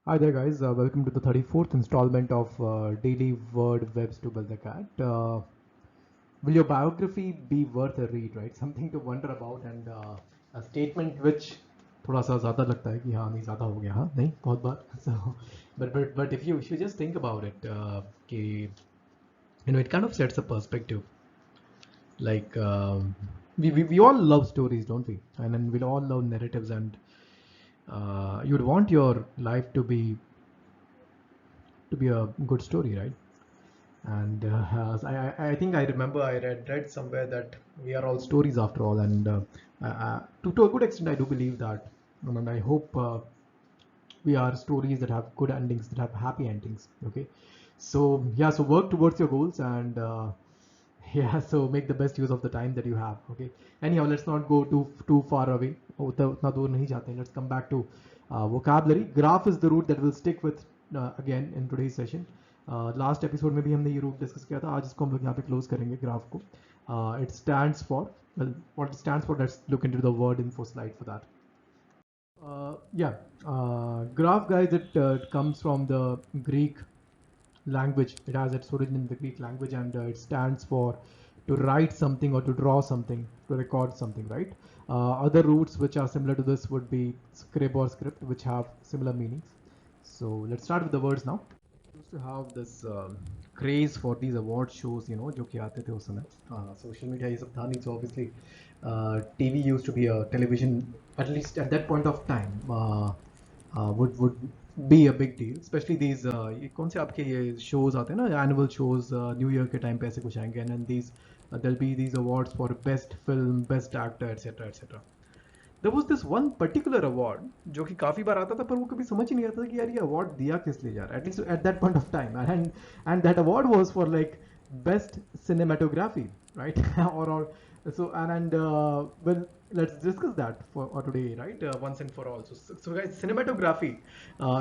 Hi there, guys. Welcome to the 34th installment of Daily Word Webs to Build the Cat. Will your biography be worth a read, right? Something to wonder about, and a statement which थोड़ा सा ज़्यादा लगता है कि हाँ नहीं ज़्यादा हो गया हाँ नहीं बहुत बार so but if you just think about it कि it kind of sets a perspective like we all love stories, don't we? And then we all love narratives, and you'd want your life to be a good story, right? And I think I remember I read somewhere that we are all stories after all, and to a good extent I do believe that, and I hope we are stories that have good endings, that have happy endings. Okay, so yeah, so work towards your goals, and yeah, so make the best use of the time that you have. Okay, anyhow, let's not go too far away. उतना दूर नहीं जाते. Let's come back to vocabulary. Graph is the root that will stick with again in today's session. Last episode में भी हमने ये root discuss किया था. आज इसको हम लोग यहाँ पे क्लोज करेंगे ग्राफ को. It stands for, well, what it stands for, let's look into the word info slide for that. Yeah, graph, guys, it comes from the Greek language. It has its origin in the Greek language, and it stands for to write something or to draw something, to record something, right? Other roots which are similar to this would be scrib or script, which have similar meanings. So let's start with the words now. Used to have this craze for these award shows, जो कि आते थे उस समय. Social media ये सब था नहीं, so obviously TV used to be a television, at least at that point of time, would be a big deal. Especially these ये कौन से आपके ये shows आते हैं ना, annual shows, New Year के time पे ऐसे कुछ आएंगे, and then these there'll be these awards for best film, best actor, etc., etc. There was this one particular award जो कि काफी बार आता था, पर वो कभी समझ ही नहीं आता था कि यार ये award दिया किस लिए जा रहा है, at least at that point of time. And that award was for like best cinematography, right? or so and well, let's discuss that for today, right? Once and for all. So guys, cinematography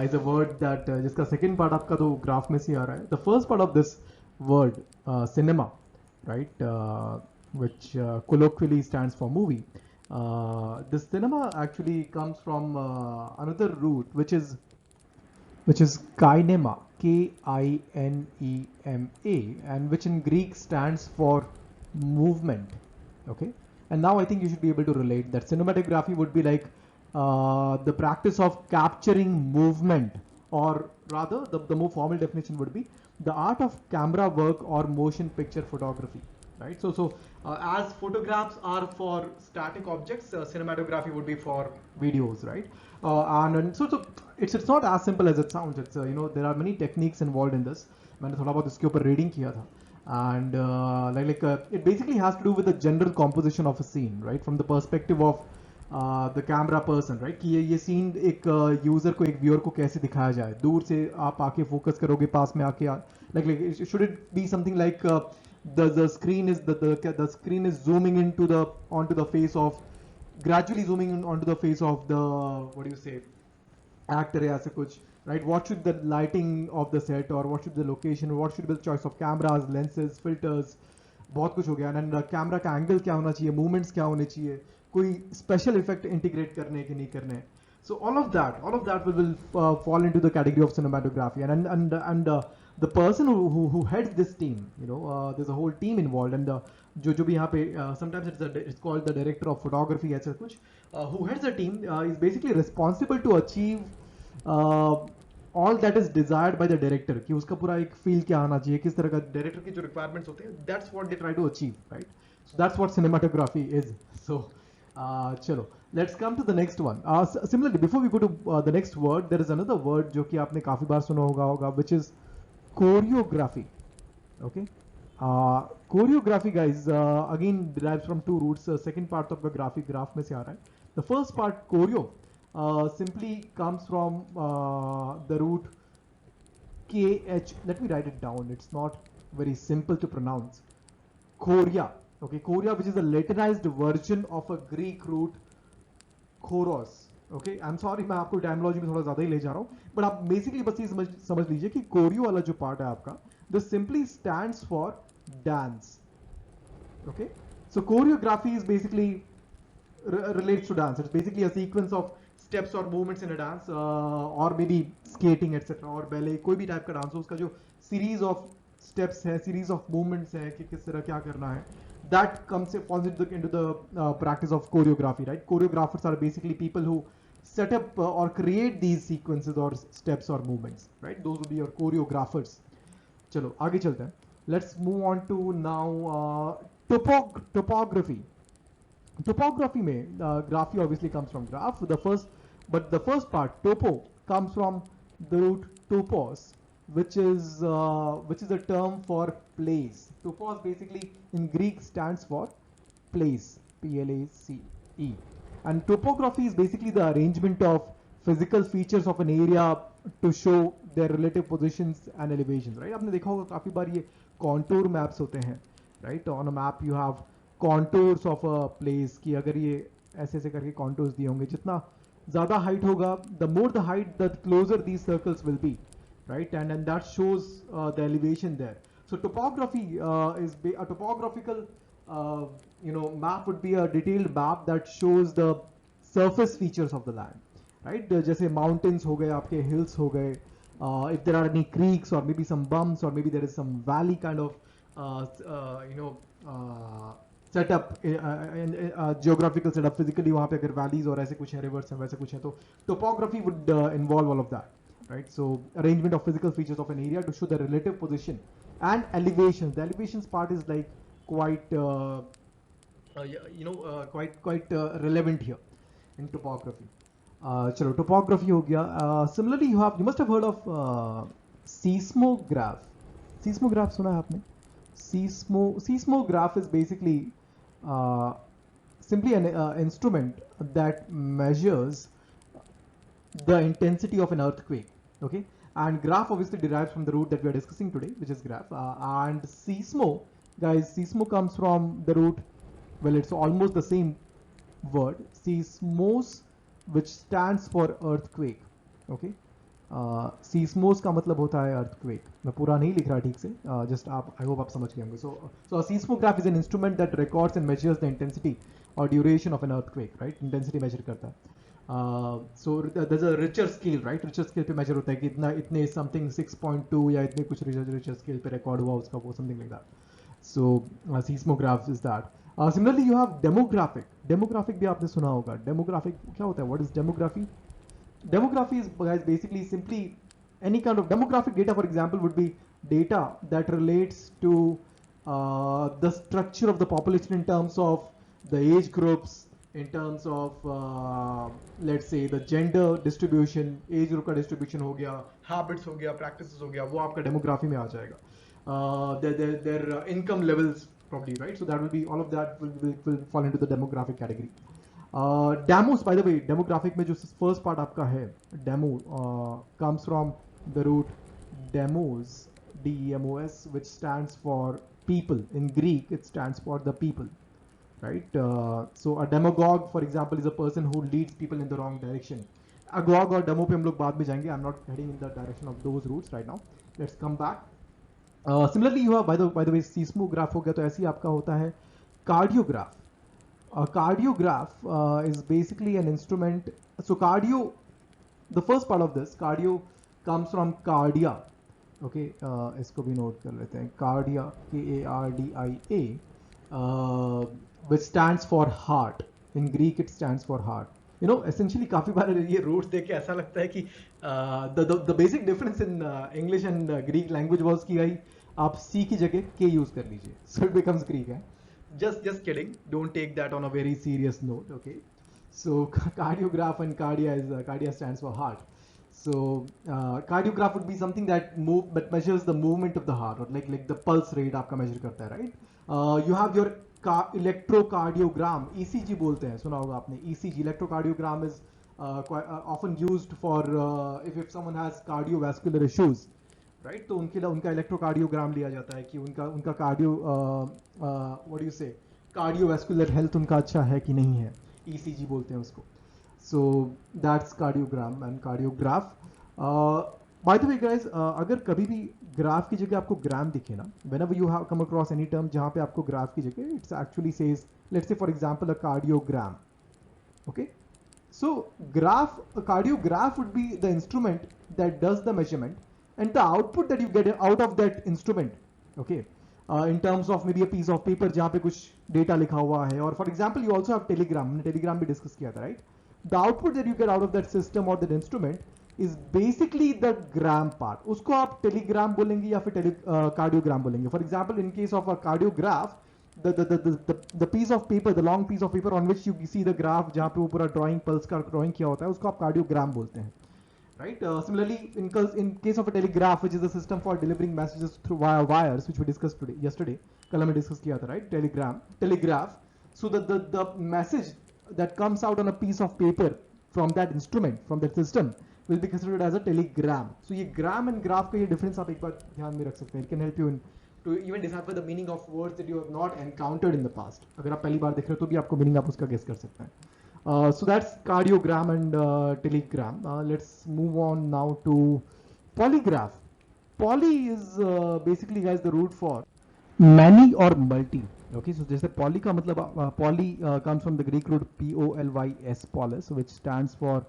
is a word that जिसका second part आपका तो graph में से आ रहा है. The first part of this word, cinema, right, which colloquially stands for movie. The cinema actually comes from another root, which is kinema, Kinema, and which in Greek stands for movement. Okay, and now I think you should be able to relate that cinematography would be like the practice of capturing movement, or rather, the more formal definition would be the art of camera work or motion picture photography, right? So as photographs are for static objects, cinematography would be for videos, right? And so it's not as simple as it sounds. It's there are many techniques involved in this. मैंने थोड़ा बहुत इसके ऊपर reading किया था, and it basically has to do with the general composition of a scene, right? From the perspective of the camera person, right? कि ये scene एक user को, एक viewer को कैसे दिखाया जाए. दूर से आप आके focus करोगे, पास में आके should it be something like the screen is the screen is zooming onto the face of, gradually zooming in onto the face of the, what do you say, actor या ऐसे कुछ, right? What should the lighting of the set, or what should the location, or what should be the choice of cameras, lenses, filters, बहुत कुछ हो गया. And camera का angle क्या होना चाहिए, मूवमेंट्स क्या होने चाहिए, कोई स्पेशल इफेक्ट इंटीग्रेट करने कि नहीं करने. So all of that will fall into the category of cinematography, and the person who heads this team, there's a whole team involved, and जो भी यहाँ पे sometimes it's called the director of photography ऐसा कुछ, who heads the team is basically responsible to achieve uh, all that is desired by the director, कि उसका पूरा एक फील क्या आना चाहिए, किस तरह का डायरेक्टर की जो रिक्वायरमेंट्स होते हैं, that's what they try to achieve, right? So that's what cinematography is. So चलो, let's come to the next one. Similarly, before we go to the next word, there is another word जो कि आपने काफी बार सुना होगा, which is choreography. Okay. Choreography, guys, again derives from two roots. Second part of the graph में से आ रहा है. The first part, choreo, simply comes from the root KH. Let me write it down. It's not very simple to pronounce. Chorea. Okay, chorea, which is a Latinized version of a Greek root खोरोस. Okay, I am sorry, मैं आपको टाइमोलॉजी में थोड़ा ज्यादा ही ले जा रहा हूं, बट आप बेसिकली बस ये समझ लीजिए कि कोरियो वाला जो पार्ट है आपका, this simply stands for dance. Okay, so choreography is basically relates to dance. It's basically a sequence of steps or movements in a dance, or maybe skating etc. और ballet, कोई भी type का dance हो, उसका जो series of steps है, series of movements है कि किस तरह क्या करना है, that falls into the practice of choreography, right? Choreographers are basically people who set up or create these sequences or steps or movements, right? Those would be your choreographers. चलो आगे चलते हैं. Let's move on to now topography. Topography में graphy obviously comes from graph. But the first part, topo, comes from the root topos, which is a term for place. Topos basically in Greek stands for place, P-L-A-C-E. And topography is basically the arrangement of physical features of an area to show their relative positions and elevations, right? आपने देखा होगा काफी बार ये contour maps होते हैं, right? On a map you have contours of a place कि अगर ये ऐसे ऐसे करके contours दिए होंगे, जितना ज़्यादा height होगा, the more the height, the closer these circles will be, right? And that shows the elevation there. So topography is a topographical map would be a detailed map that shows the surface features of the land, right? जैसे mountains हो गए, आपके hills हो गए, if there are any creeks or maybe some bumps or maybe there is some valley kind of setup, geographical setup physically, वहाँ पे अगर valleys और ऐसे कुछ है, rivers हैं, वैसे कुछ है, तो topography would involve all of that, right? So arrangement of physical features of an area to show the relative position and elevations. The elevations part is like quite quite relevant here in topography. चलो topography हो गया. Similarly you must have heard of seismograph. Seismograph सुना है आपने? Seismograph is basically simply an instrument that measures the intensity of an earthquake. Okay, and graph obviously derives from the root that we are discussing today, which is graph. And seismo, guys, seismo comes from the root, well, it's almost the same word, seismos, which stands for earthquake. Okay, seismos का मतलब होता है earthquake. मैं पूरा नहीं लिख रहा ठीक से, just आप, I hope आप समझ गए होंगे. So a seismograph is an instrument that records and measures the intensity or duration of an earthquake, right? Intensity measure करता है. So there's a richer scale, right? Richer scale पे measure होता है कि इतने something 6.2 या इतने कुछ richer scale पे record हुआ उसका वो, something like that. So seismograph is that. Similarly you have demographic. Demographic भी आपने सुना होगा. Demographic क्या होता है? What is demography? Demography is, guys, basically simply any kind of demographic data. For example, would be data that relates to the structure of the population in terms of the age groups, in terms of let's say the gender distribution, age group का distribution हो गया, habits हो गया, practices हो गया, वो आपका demography में आ जाएगा. Their income levels probably, right? So that will be, all of that will fall into the demographic category. Demos, by the way, demographic में जो first part आपका है, demo, comes from the root demos, D-E-M-O-S, which stands for people. In Greek, it stands for the people, right? So a demagogue, for example, is a person who leads people in the wrong direction. Agog और demo पे हम लोग बाद में जाएंगे. I'm not heading in the direction of those roots right now. Let's come back. Similarly, you have, by the way, seismograph हो गया, तो ऐसे ही आपका होता है cardiograph. A cardiograph is basically an instrument. So cardio, the first part of this, cardio comes from cardia. Okay, इसको भी note कर लेते हैं. Cardia, K-A-R-D-I-A, which stands for heart. In Greek, it stands for heart. You know, essentially काफी बार ये roots देख के ऐसा लगता है कि the basic difference in English and Greek language was कि भाई आप C की जगह K use कर लीजिए, so it becomes Greek. Just kidding. Don't take that on a very serious note. Okay. So cardiograph and cardia stands for heart. So cardiograph would be something that measures the movement of the heart, or like the pulse rate आपका measure करता है, right? You have your electrocardiogram, ECG बोलते हैं, सुना होगा आपने. ECG, electrocardiogram, is often used for if someone has cardiovascular issues, right? तो उनके लिए उनका electrocardiogram लिया जाता है कि उनका what do you say, cardiovascular health उनका अच्छा है कि नहीं है, ECG बोलते हैं उसको. So that's cardiogram and cardiograph. By the way, guys, अगर कभी भी ग्राफ की जगह आपको ग्राम दिखे ना, whenever you have come across any term जहाँ पे आपको ग्राफ की जगह, it actually says, let's say for example, a cardiogram. Okay, So a cardiograph would be the instrument that does the measurement, and the output that you get out of that instrument, okay, in terms of maybe a piece of paper जहाँ पे कुछ data लिखा हुआ है, or for example you also have telegram, हमने telegram भी discuss किया था, right? The output that you get out of that system or that instrument is basically the gram part. उसको आप telegram बोलेंगे या फिर cardiogram बोलेंगे. For example, in case of a cardiograph, the piece of paper, the long piece of paper on which you see the graph, जहाँ पे वो पूरा drawing pulse का drawing किया होता है, उसको आप cardiogram बोलते हैं, right? Similarly, in case of a telegraph, which is a system for delivering messages through via wires, which we discussed yesterday, कल हमने discuss किया था, right? Telegraph. So the message that comes out on a piece of paper from that instrument, from that system, will be considered as a telegram. So ये gram and graph का ये difference आप एक बार ध्यान में रख सकते हैं. It can help you in to even decipher the meaning of words that you have not encountered in the past. अगर आप पहली बार देख रहे हो तो भी आपको meaning आप उसका guess कर सकते हैं. So that's cardiogram and telegram. Let's move on now to polygraph. Poly is basically, guys, the root for many or multi. Okay, so जैसे poly का मतलब poly comes from the Greek root polys, polis, which stands for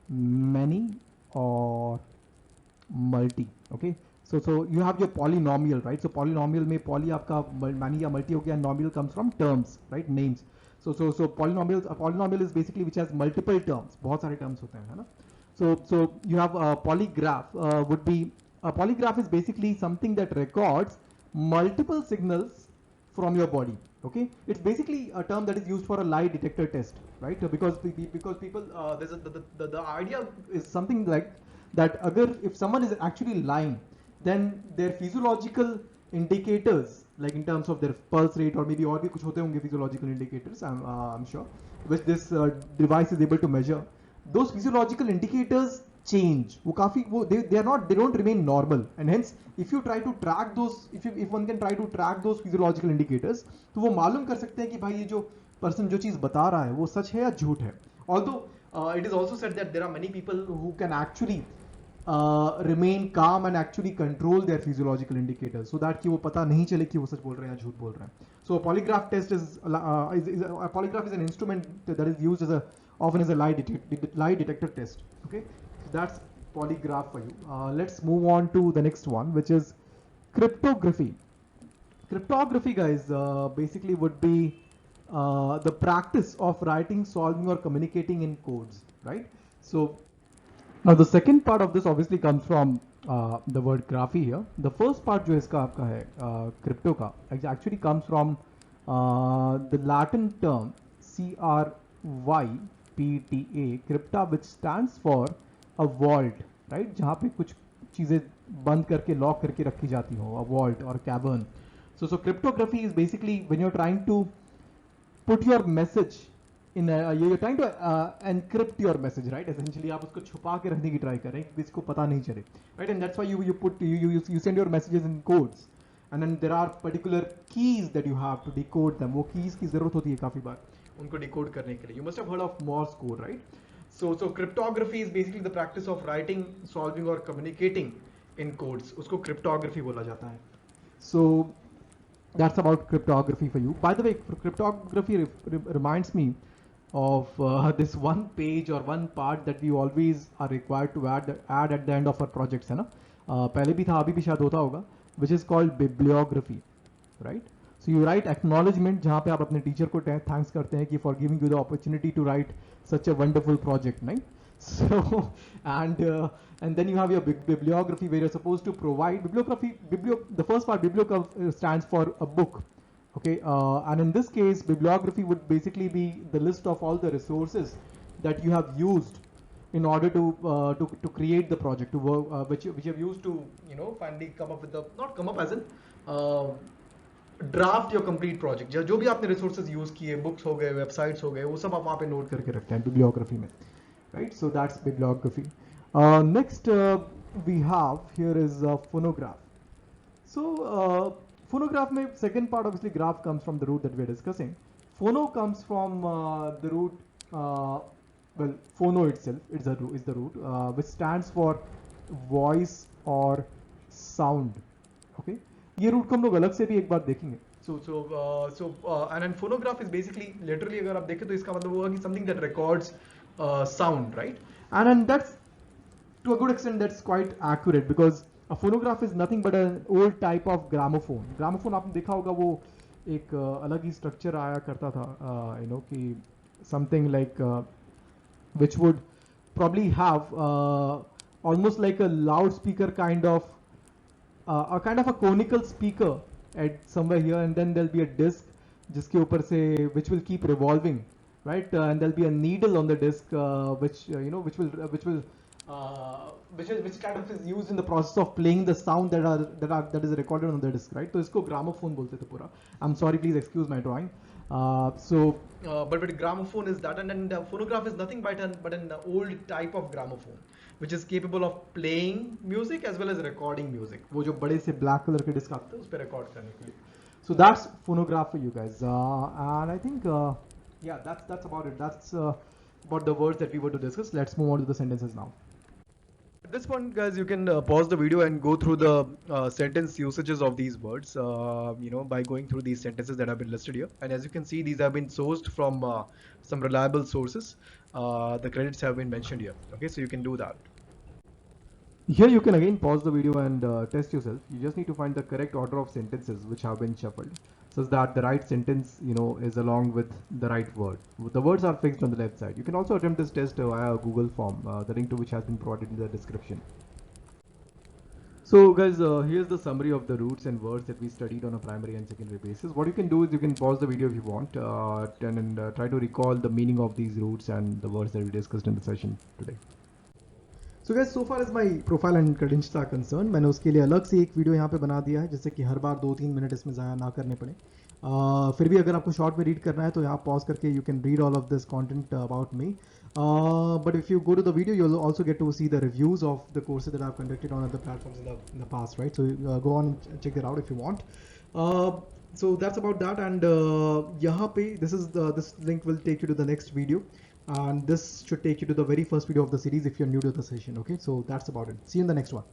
many or multi. Okay, so you have your polynomial, right? So polynomial में poly आपका many या multi हो गया, and nomial comes from terms, right? Names. So polynomials, a polynomial is basically which has multiple terms. बहुत सारे terms होते हैं, है ना? So you have a polygraph. Would be a polygraph is basically something that records multiple signals from your body. Okay, it's basically a term that is used for a lie detector test, right? Because people there's the idea is something like that. Agar if someone is actually lying, then their physiological indicators, like in terms of their pulse rate or maybe और भी कुछ होते होंगे physiological indicators, I'm sure, which this device is able to measure. Those physiological indicators change. वो काफी वो they don't remain normal, and hence if you try to track those, if one can try to track those physiological indicators, तो वो मालूम कर सकते हैं कि भाई ये जो person जो चीज बता रहा है वो सच है या झूठ है. Although it is also said that there are many people who can actually remain calm and actually control their physiological indicators so that कि वो पता नहीं चले कि वो सच बोल रहे हैं या झूठ बोल रहे हैं. So a polygraph test is a polygraph is an instrument that is used as often as a lie detector test. Okay, so that's polygraph for you. Let's move on to the next one, which is cryptography. Cryptography, guys, basically would be the practice of writing, solving, or communicating in codes, right? So now the second part of this obviously comes from the word graphy here. The first part जो इसका आपका है crypto का actually comes from the Latin term CRYPTA, crypta, which stands for a vault, right? जहाँ पे कुछ चीजें बंद करके लॉक करके रखी जाती हो, a vault or cavern. So cryptography is basically when you're trying to put your message in you're trying to encrypt your message, right? Essentially आप उसको छुपा के रखने की try करें कि किसी को पता नहीं चले, right? And that's why you send your messages in codes, and then there are particular keys that you have to decode them. वो keys की जरूरत होती है काफी बार उनको decode करने के लिए. You must have heard of Morse code, right? So cryptography is basically the practice of writing, solving, or communicating in codes. उसको cryptography बोला जाता है. So that's about cryptography for you. By the way, cryptography reminds me of this one page or one part that we always are required to add at the end of our projects, है ना? पहले भी था, अभी भी शायद होता होगा, which is called bibliography, right? So you write acknowledgement जहाँ पे आप अपने teacher को thanks करते हैं कि for giving you the opportunity to write such a wonderful project, right? So and then you have your bibliography where you're supposed to provide the first part, bibliography stands for a book. Okay, and in this case, bibliography would basically be the list of all the resources that you have used in order to create the project, to work, which you have used to, you know, finally come up with the, not come up as in draft your complete project. जो भी आपने resources use किए, books हो गए, websites हो गए, वो सब आप वहाँ पे note करके रखते हैं bibliography में, right? So that's bibliography. Next we have here is phonograph. So phonograph में second part, obviously graph comes from the root that we are discussing. Phono comes from the root, well, phono itself is the root, which stands for voice or sound. Okay, ये root को हम लोग अलग से भी एक बार देखेंगे. So and then phonograph is basically literally अगर आप देखें तो इसका मतलब होगा कि something that records sound, right? And that's, to a good extent, that's quite accurate, because a phonograph is nothing but an old type of gramophone. Gramophone आपने देखा होगा, वो एक अलग ही structure आया करता था, कि something like which would probably have almost like a loudspeaker kind of, a kind of a conical speaker at somewhere here, and then there'll be a disc जिसके ऊपर से, which will keep revolving, right? And there'll be a needle on the disc, which kind of is used in the process of playing the sound that is recorded on the disc, right? तो इसको gramophone बोलते थे पूरा. I'm sorry, please excuse my drawing. But gramophone is that, and then the phonograph is nothing but an old type of gramophone, which is capable of playing music as well as recording music. वो जो बड़े से black color के disc आते हैं उस पे record करने के लिए. So that's phonograph for you guys, and I think yeah, that's about it. That's about the words that we were to discuss. Let's move on to the sentences now. At this point, guys, you can pause the video and go through the sentence usages of these words, by going through these sentences that have been listed here. And as you can see, these have been sourced from some reliable sources. The credits have been mentioned here. Okay, so you can do that. Here you can again pause the video and test yourself. You just need to find the correct order of sentences which have been shuffled, such that the right sentence, is along with the right word. The words are fixed on the left side. You can also attempt this test via a Google form, the link to which has been provided in the description. So guys, here's the summary of the roots and words that we studied on a primary and secondary basis. What you can do is you can pause the video if you want, and try to recall the meaning of these roots and the words that we discussed in the session today. So guys, so far as my profile and credentials are concerned, मैंने उसके लिए अलग से एक video यहाँ पे बना दिया है, जिससे कि हर बार 2-3 मिनट इसमें ज़ाया ना करने पड़े. फिर भी अगर आपको शॉर्ट में रीड करना है तो यहाँ पॉज करके you can read all of this content about me. But if you go to the video, you'll also get to see the reviews of the courses that I've conducted on other platforms in the past, right? So go on and check that out if you want. So that's about that, and यहाँ पे this link will take you to the next video. And this should take you to the very first video of the series if you're new to the session. Okay, so that's about it. See you in the next one.